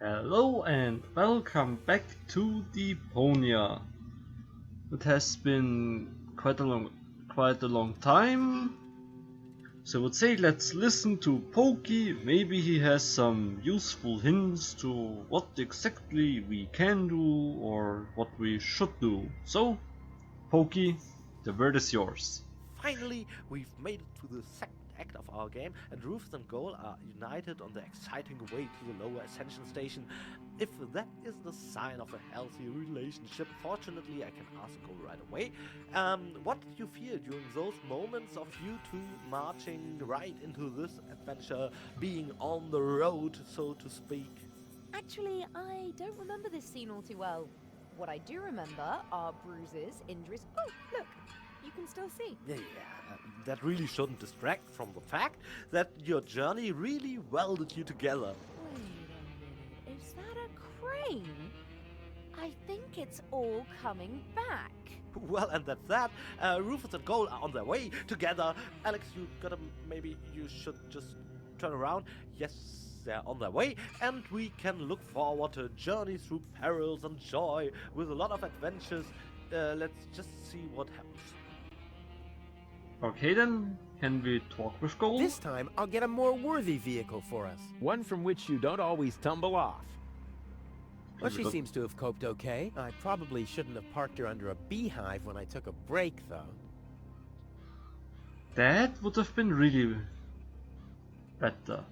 Hello and welcome back to Deponia. It has been quite a long time. So I would say let's listen to Pokey. Maybe he has some useful hints to what exactly we can do or what we should do. So, Pokey, the word is yours. Finally, we've made it to the second act of our game, and Rufus and Goal are united on the exciting way to the lower ascension station. If that is the sign of a healthy relationship, fortunately I can ask Goal right away. What did you feel during those moments of you two marching right into this adventure, being on the road, so to speak? Actually, I don't remember this scene all too well. What I do remember are bruises, injuries. Oh, look, you can still see. Yeah, that really shouldn't distract from the fact that your journey really welded you together. Wait a minute, is that a crane? I think it's all coming back. Well, and that's that. Rufus and Goal are on their way together. Alex, maybe you should just turn around. Yes, they're on their way, and we can look forward to a journey through perils and joy with a lot of adventures. Let's just see what happens. Okay then, can we talk with Gold? This time, I'll get a more worthy vehicle for us. One from which you don't always tumble off. Well, she seems to have coped okay. I probably shouldn't have parked her under a beehive when I took a break, though. That would have been really better.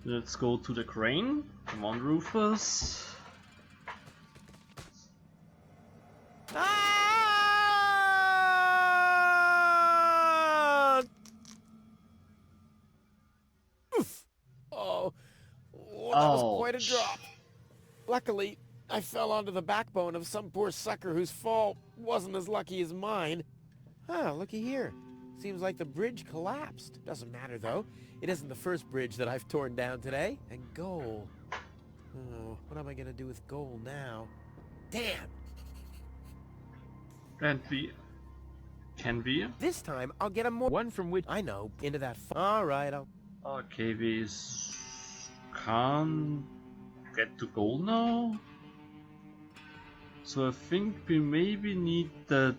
Let's go to the crane. Come on, Rufus. Ah! Oof. Oh, that was quite a drop. Luckily, I fell onto the backbone of some poor sucker whose fall wasn't as lucky as mine. Ah, looky here. Seems like the bridge collapsed. Doesn't matter, though. It isn't the first bridge that I've torn down today. And Goal. Oh, what am I gonna do with Goal now? Damn! And we... Can we? This time, I'll get a more... One from which... I know, into that... Alright, I'll... Okay, we can't get to goal now. So I think we maybe need the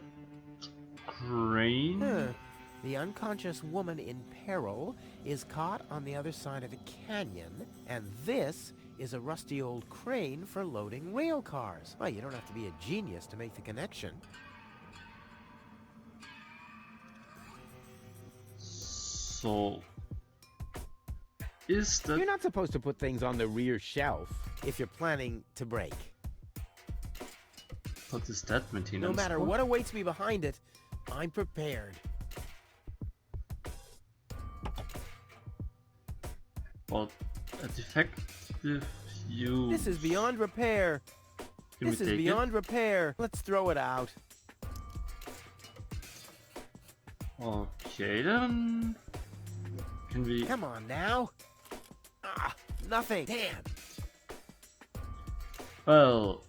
crane. The unconscious woman in peril is caught on the other side of a canyon, and this is a rusty old crane for loading rail cars. Well, you don't have to be a genius to make the connection. So... Is that... You're not supposed to put things on the rear shelf. If you're planning to break. What is that maintenance? No matter what awaits me behind it, I'm prepared. But a defective use... This is beyond repair. Can we This is take beyond repair. Let's throw it out. Okay then... Can we... Come on now. Ah, nothing. Damn. Well...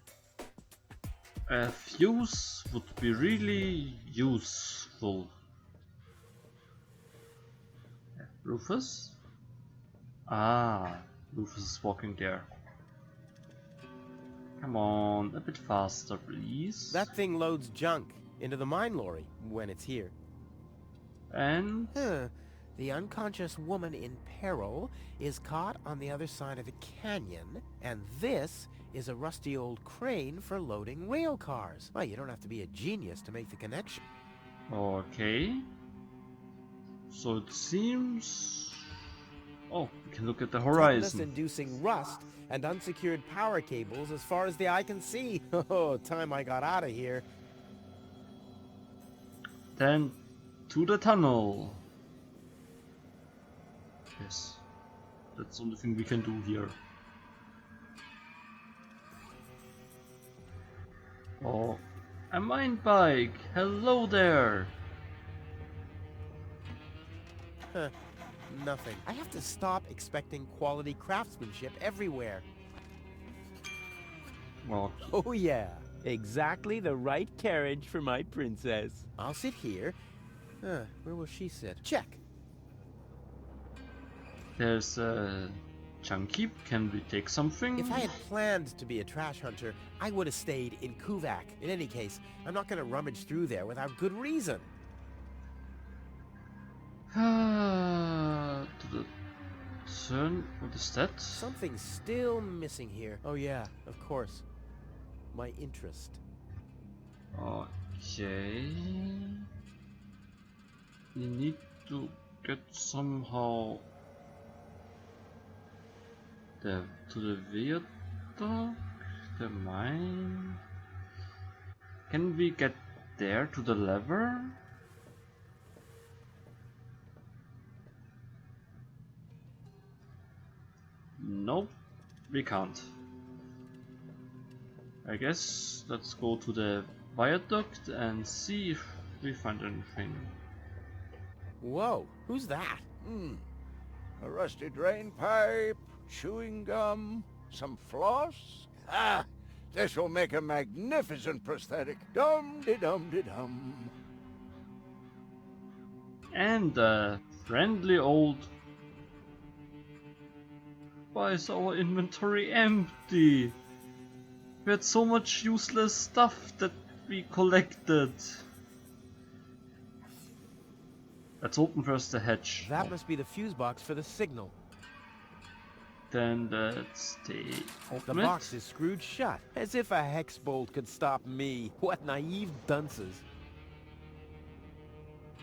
A fuse would be really useful. Rufus? Ah, Rufus is walking there. Come on, a bit faster, please. That thing loads junk into the mine lorry when it's here. And... The unconscious woman in peril is caught on the other side of a canyon, and this is a rusty old crane for loading rail cars. Well, you don't have to be a genius to make the connection. Okay. So it seems... Oh, we can look at the horizon. Inducing rust and unsecured power cables as far as the eye can see. Oh, time I got out of here. Then to the tunnel. Yes, that's the only thing we can do here. Oh, a mine bike! Hello there! Nothing. I have to stop expecting quality craftsmanship everywhere. Well, Oh yeah, exactly the right carriage for my princess. I'll sit here. Where will she sit? Check. there's a Chunky, can we take something? If I had planned to be a trash hunter, I would have stayed in Kuvak. In any case, I'm not going to rummage through there without good reason. To the turn. What is that? Something's still missing here. Oh yeah, of course. My interest. Okay. We need to get somehow to the viaduct, the mine. Can we get there to the lever? Nope, we can't. I guess let's go to the viaduct and see if we find anything. Whoa, who's that? A rusty drain pipe, chewing gum, some floss. Ah, this will make a magnificent prosthetic. Dum-de-dum-de-dum. And a friendly old... Why is our inventory empty? We had so much useless stuff that we collected. Let's open first the hatch. That must be the fuse box for the signal. Then let's open The it. box is screwed shut, as if a hex bolt could stop me. What naive dunces.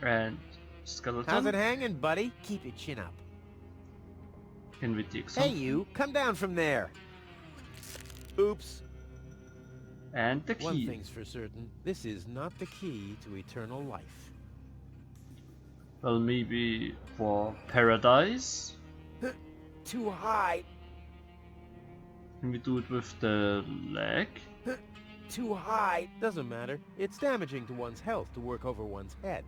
And skeleton. How's it hanging, buddy? Keep your chin up. Can we take some? Hey you, come down from there. Oops. And the One key. thing's for certain, this is not the key to eternal life. Well, maybe for paradise? Too high. Can we do it with the leg? Too high. Doesn't matter. It's damaging to one's health to work over one's head.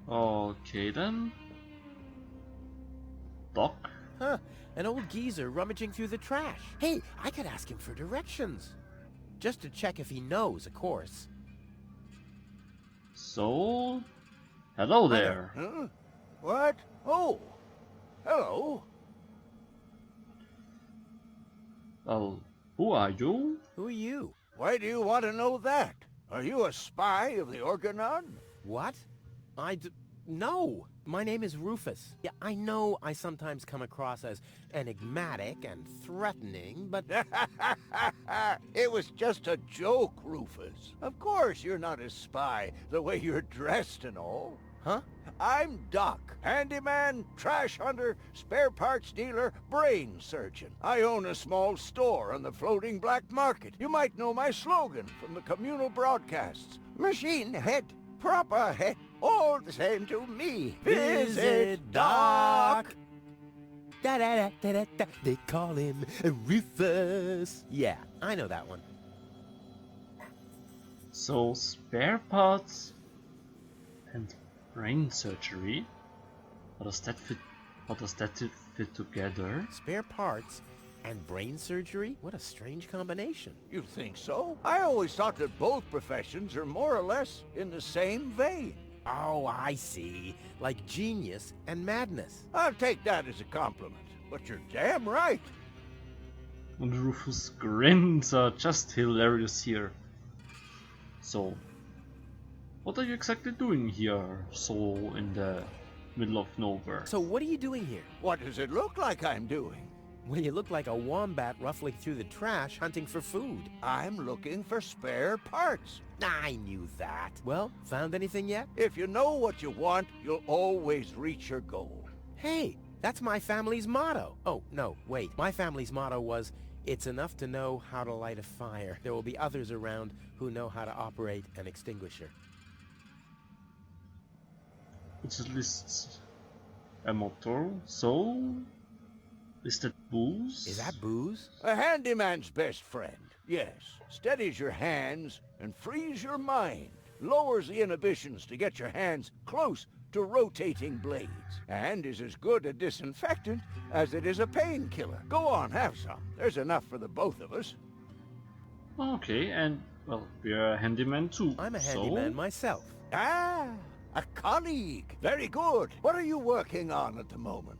Okay then. Doc? Huh, an old geezer rummaging through the trash. Hey, I could ask him for directions. Just to check if he knows, of course. So... Hello there. Huh? What? Oh, hello. Well, who are you? Who are you? Why do you want to know that? Are you a spy of the Organon? What? No. My name is Rufus. Yeah, I know I sometimes come across as enigmatic and threatening, but... It was just a joke, Rufus. Of course you're not a spy, the way you're dressed and all. Huh? I'm Doc, handyman, trash hunter, spare parts dealer, brain surgeon. I own a small store on the floating black market. You might know my slogan from the communal broadcasts. Machine head, proper head, all the same to me. Visit Doc. Da-da-da-da-da-da. They call him Rufus. Yeah, I know that one. So, spare parts and brain surgery? How does that fit together? Spare parts and brain surgery? What a strange combination. You think so? I always thought that both professions are more or less in the same vein. Oh, I see. Like genius and madness. I'll take that as a compliment, but you're damn right. And Rufus' grins are just hilarious here. So, what are you exactly doing here, so in the middle of nowhere? So what are you doing here? What does it look like I'm doing? Well, you look like a wombat ruffling through the trash hunting for food. I'm looking for spare parts. I knew that. Well, found anything yet? If you know what you want, you'll always reach your goal. Hey, that's my family's motto. Oh, no, wait. My family's motto was, it's enough to know how to light a fire. There will be others around who know how to operate an extinguisher. It's at least a motor, so... Is that booze? Is that booze? A handyman's best friend, yes. Steadies your hands and frees your mind. Lowers the inhibitions to get your hands close to rotating blades. And is as good a disinfectant as it is a painkiller. Go on, have some. There's enough for the both of us. Okay, and, well, we're a handyman too. I'm a so... handyman myself. Ah, a colleague. Very good. What are you working on at the moment?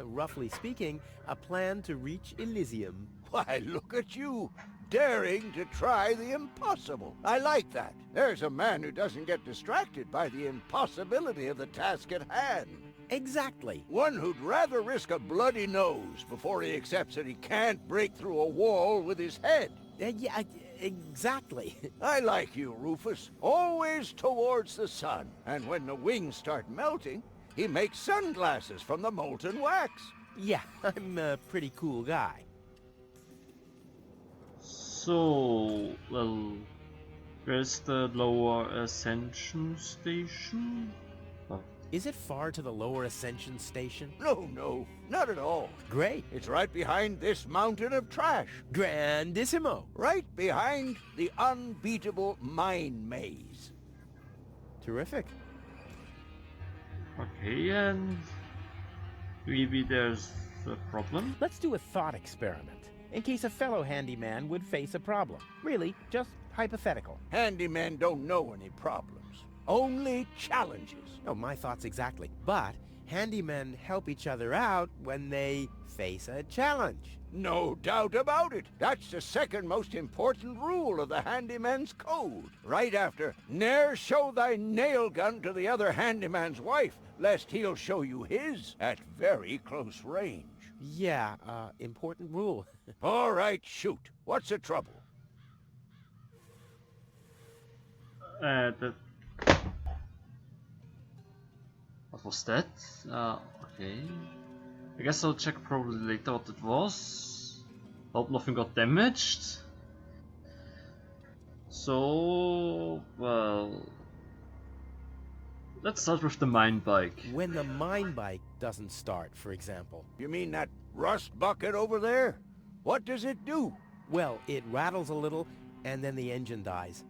roughly speaking, a plan to reach Elysium. Why, look at you, daring to try the impossible. I like that. There's a man who doesn't get distracted by the impossibility of the task at hand. Exactly. One who'd rather risk a bloody nose before he accepts that he can't break through a wall with his head. Yeah, exactly. I like you, Rufus. Always towards the sun. And when the wings start melting, he makes sunglasses from the molten wax. Yeah, I'm a pretty cool guy. So, well, where's the lower ascension station? Oh. Is it far to the lower ascension station? No, not at all. Great. It's right behind this mountain of trash. Grandissimo. Right behind the unbeatable mine maze. Terrific. Okay, and maybe there's a problem? Let's do a thought experiment, in case a fellow handyman would face a problem. Really, just hypothetical. Handymen don't know any problems, only challenges. Oh, my thoughts exactly. But handymen help each other out when they face a challenge. No doubt about it. That's the second most important rule of the handyman's code. Right after, ne'er show thy nail gun to the other handyman's wife, lest he'll show you his at very close range. Yeah, important rule. All right, shoot. What's the trouble? What was that? Okay. I guess I'll check probably later what it was. Hope nothing got damaged. So, well... Let's start with the mine bike. When the mine bike doesn't start, for example. You mean that rust bucket over there? What does it do? Well, it rattles a little, and then the engine dies.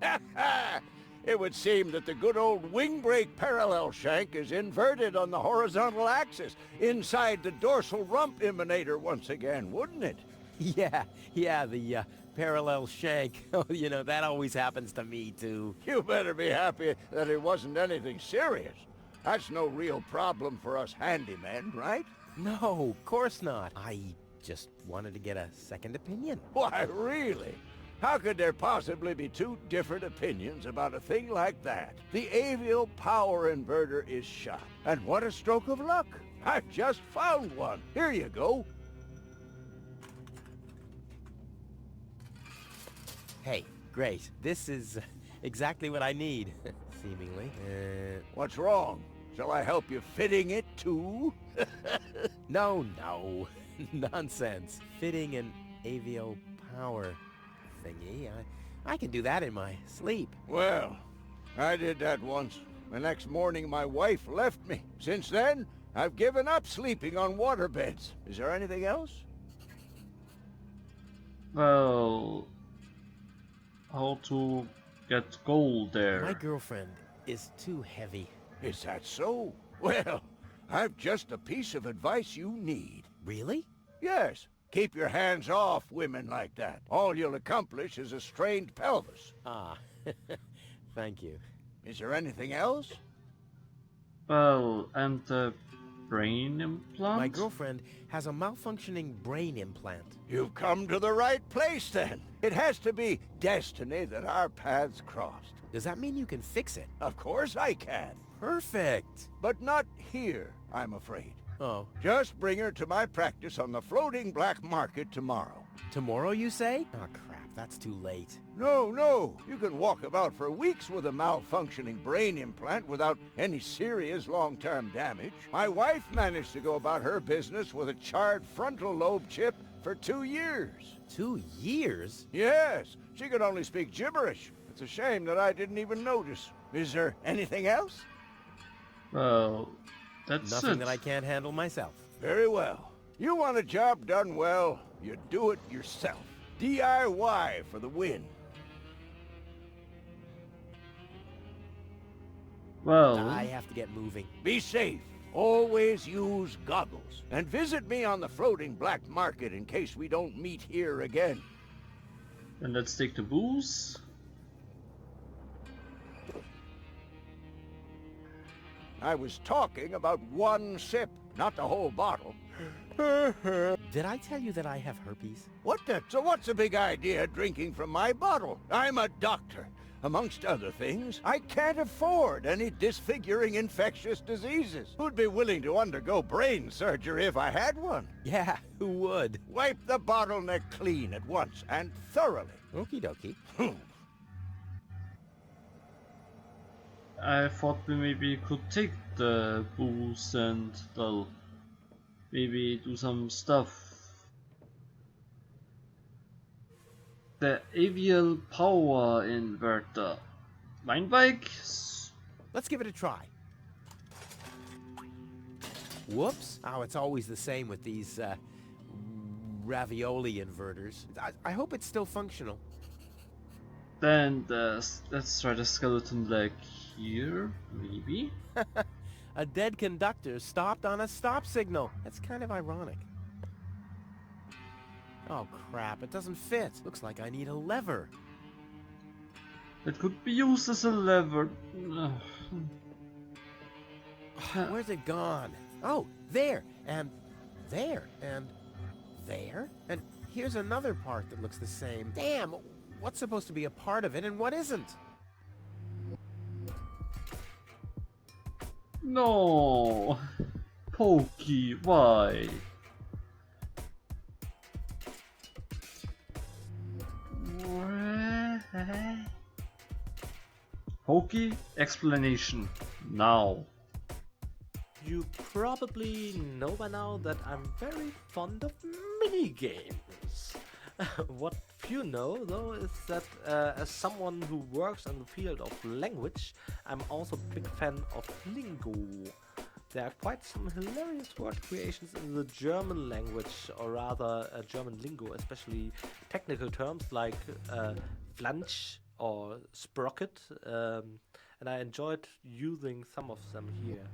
It would seem that the good old wing brake parallel shank is inverted on the horizontal axis, inside the dorsal rump emanator once again, wouldn't it? Yeah, the parallel shank. Oh, you know, that always happens to me, too. You better be happy that it wasn't anything serious. That's no real problem for us handymen, right? No, of course not. I just wanted to get a second opinion. Why, really? How could there possibly be two different opinions about a thing like that? The avial power inverter is shot. And what a stroke of luck. I've just found one. Here you go. Hey, great. This is exactly what I need, seemingly. What's wrong? Shall I help you fitting it too? No. Nonsense. Fitting an avial power thingy. I can do that in my sleep. Well, I did that once. The next morning my wife left me. Since then, I've given up sleeping on waterbeds. Is there anything else? Well... How to get gold there? My girlfriend is too heavy. Is that so? Well, I've just a piece of advice you need. Really? Yes. Keep your hands off women like that. All you'll accomplish is a strained pelvis. Ah, thank you. Is there anything else? Well, and the brain implant? My girlfriend has a malfunctioning brain implant. You've come to the right place then. It has to be destiny that our paths crossed. Does that mean you can fix it? Of course I can. Perfect. But not here, I'm afraid. Oh. Just bring her to my practice on the floating black market tomorrow. Tomorrow, you say? Oh, crap. That's too late. No. You can walk about for weeks with a malfunctioning brain implant without any serious long-term damage. My wife managed to go about her business with a charred frontal lobe chip for 2 years. 2 years? Yes. She could only speak gibberish. It's a shame that I didn't even notice. Is there anything else? Well, that's Nothing it. that I can't handle myself. Very well. You want a job done well, you do it yourself. DIY for the win. Well, I have to get moving. Be safe. Always use goggles. And visit me on the floating black market in case we don't meet here again. then let's take the booze. I was talking about one sip. not the whole bottle. Did I tell you that I have herpes? What the? So what's the big idea drinking from my bottle? I'm a doctor. Amongst other things, I can't afford any disfiguring infectious diseases. Who'd be willing to undergo brain surgery if I had one? Yeah, who would? Wipe the bottleneck clean at once and thoroughly. Okie dokie. I thought we maybe could take the booze and, well, maybe do some stuff. The avial power inverter. Mine bike? Let's give it a try. Whoops. Oh, it's always the same with these, ravioli inverters. I hope it's still functional. Then let's try the skeleton leg here, maybe? A dead conductor stopped on a stop signal. That's kind of ironic. Oh crap, it doesn't fit. Looks like I need a lever. It could be used as a lever. Where's it gone? Oh, there, and there, and there. And here's another part that looks the same. Damn, what's supposed to be a part of it and what isn't? No! Pokey, why? Pokey, explanation now. You probably know by now that I'm very fond of minigames. What few know, though, is that as someone who works in the field of language, I'm also a big fan of lingo. There are quite some hilarious word creations in the German language, or rather German lingo, especially technical terms like flansch or sprocket, and I enjoyed using some of them here.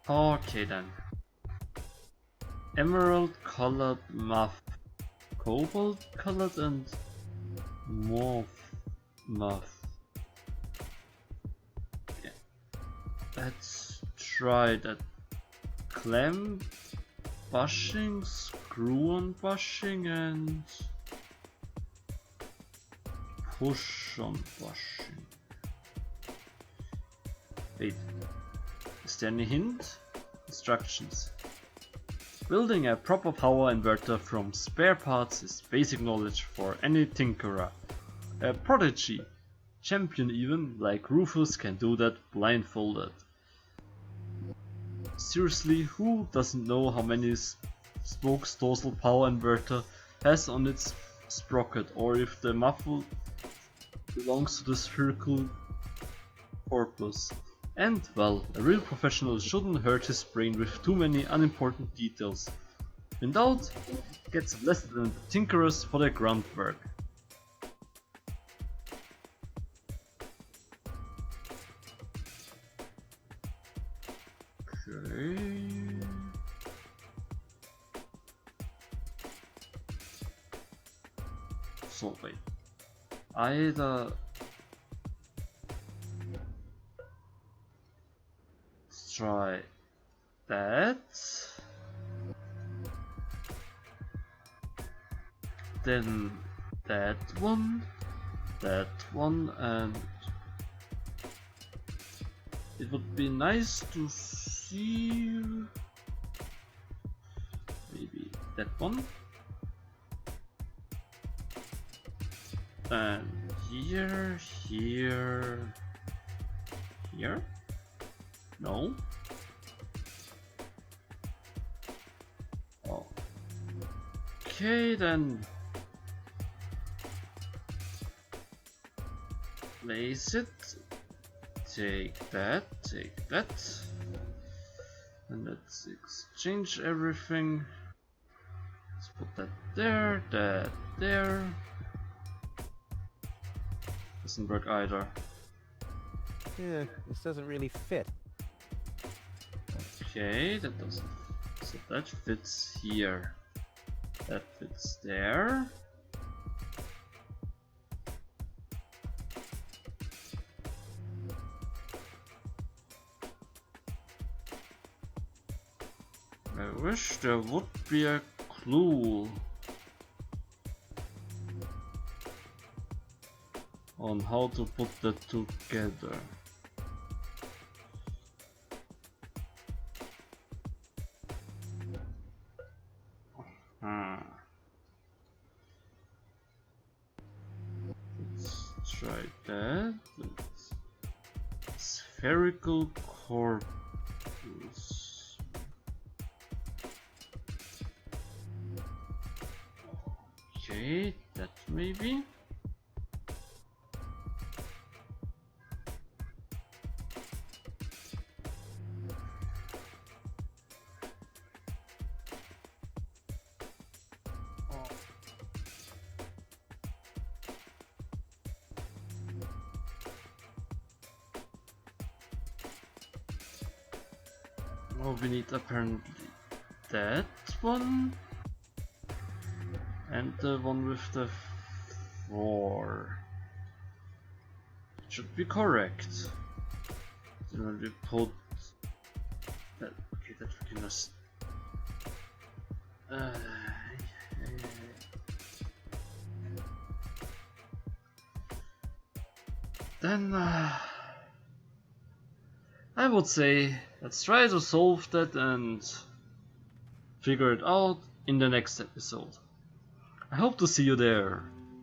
Okay then. Emerald colored muff, cobalt colored and mauve muff. Yeah. Let's try that. Clamp bushing, screw on bushing and push on bushing. Wait, is there any hint? Instructions. Building a proper power inverter from spare parts is basic knowledge for any tinkerer. A prodigy, champion even, like Rufus can do that blindfolded. Seriously, who doesn't know how many spokes dorsal power inverter has on its sprocket, or if the muffle belongs to the spherical corpus? And, well, a real professional shouldn't hurt his brain with too many unimportant details. In doubt, gets blessed than the tinkerers for their grunt work. Okay. So wait. Either try that, then that one, and it would be nice to see maybe that one, and here, no. Oh. Okay then. Place it. Take that. And let's exchange everything. Let's put that there, that there. Doesn't work either. Yeah, this doesn't really fit. Okay, that doesn't. So that fits here. That fits there. wish there would be a clue on how to put that together. Let's try that. Spherical corpus. Okay, that maybe. Oh, we need apparently that one and the one with the 4. It should be correct. Then when we put that, okay, that we can just then I would say let's try to solve that and figure it out in the next episode. I hope to see you there.